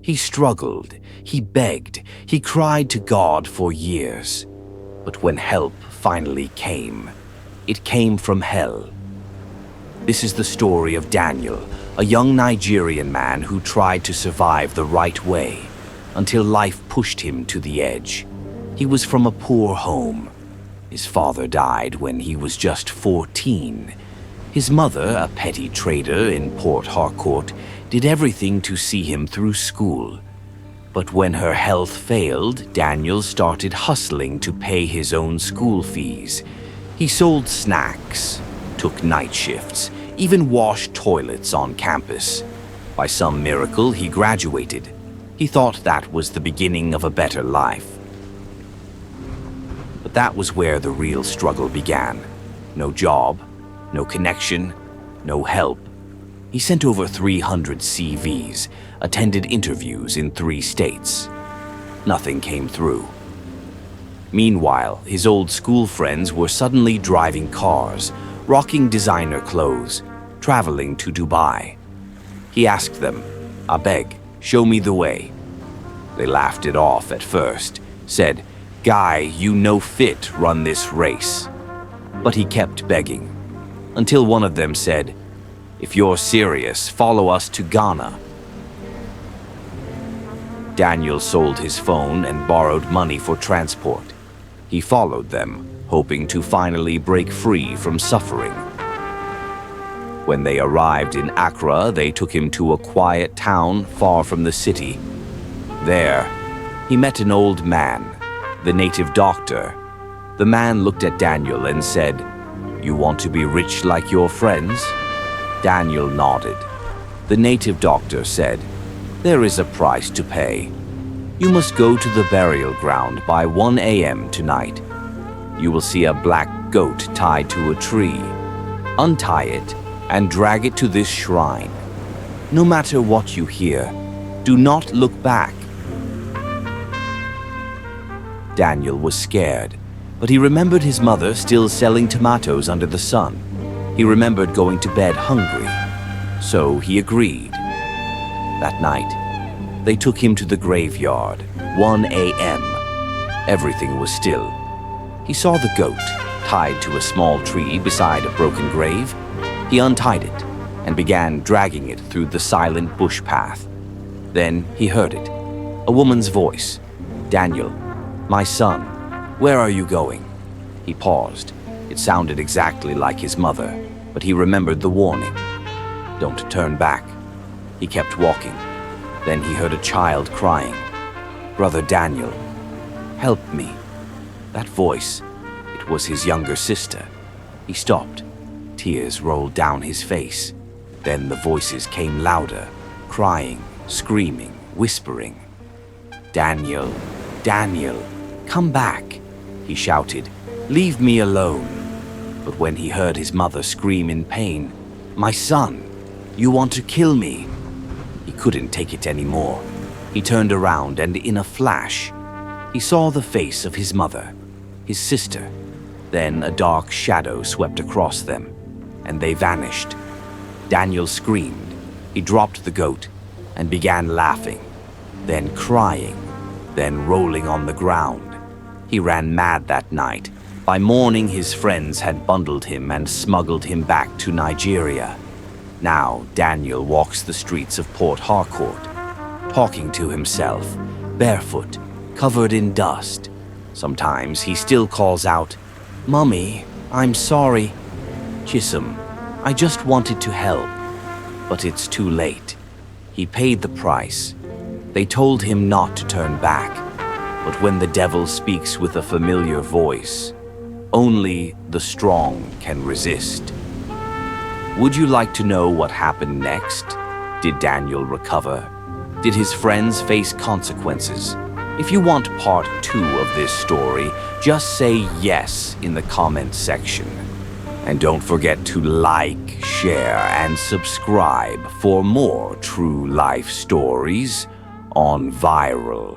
He struggled, he begged, he cried to God for years. But when help finally came, it came from hell. This is the story of Daniel, a young Nigerian man who tried to survive the right way until life pushed him to the edge. He was from a poor home. His father died when he was just 14. His mother, a petty trader in Port Harcourt, did everything to see him through school. But when her health failed, Daniel started hustling to pay his own school fees. He sold snacks, took night shifts, even washed toilets on campus. By some miracle, he graduated. He thought that was the beginning of a better life. But that was where the real struggle began. No job, no connection, no help. He sent over 300 CVs, attended interviews in 3 states. Nothing came through. Meanwhile, his old school friends were suddenly driving cars, rocking designer clothes, traveling to Dubai. He asked them, "I beg, show me the way." They laughed it off at first, said, "Guy, you no fit run this race." But he kept begging, until one of them said, "If you're serious, follow us to Ghana." Daniel sold his phone and borrowed money for transport. He followed them, hoping to finally break free from suffering. When they arrived in Accra, they took him to a quiet town far from the city. There, he met an old man, the native doctor. The man looked at Daniel and said, "You want to be rich like your friends?" Daniel nodded. The native doctor said, "There is a price to pay. You must go to the burial ground by 1 a.m. tonight. You will see a black goat tied to a tree. Untie it and drag it to this shrine. No matter what you hear, do not look back." Daniel was scared, but he remembered his mother still selling tomatoes under the sun. He remembered going to bed hungry, so he agreed. That night, they took him to the graveyard, 1 a.m. Everything was still. He saw the goat tied to a small tree beside a broken grave. He untied it and began dragging it through the silent bush path. Then he heard it, a woman's voice. "Daniel, my son, where are you going?" He paused. It sounded exactly like his mother, but he remembered the warning. "Don't turn back." He kept walking. Then he heard a child crying, "Brother Daniel, help me." That voice, it was his younger sister. He stopped. Tears rolled down his face. Then the voices came louder, crying, screaming, whispering. "Daniel, Daniel, come back," he shouted. "Leave me alone." But when he heard his mother scream in pain, "My son, you want to kill me," he couldn't take it anymore. He turned around and in a flash, he saw the face of his mother, his sister. Then a dark shadow swept across them, and they vanished. Daniel screamed. He dropped the goat and began laughing, then crying, then rolling on the ground. He ran mad that night. By morning, his friends had bundled him and smuggled him back to Nigeria. Now, Daniel walks the streets of Port Harcourt, talking to himself, barefoot, covered in dust. Sometimes he still calls out, "Mummy, I'm sorry. Chisholm, I just wanted to help." But it's too late. He paid the price. They told him not to turn back. But when the devil speaks with a familiar voice, only the strong can resist. Would you like to know what happened next? Did Daniel recover? Did his friends face consequences? If you want part 2 of this story, just say yes in the comments section. And don't forget to like, share, and subscribe for more true life stories on Viral.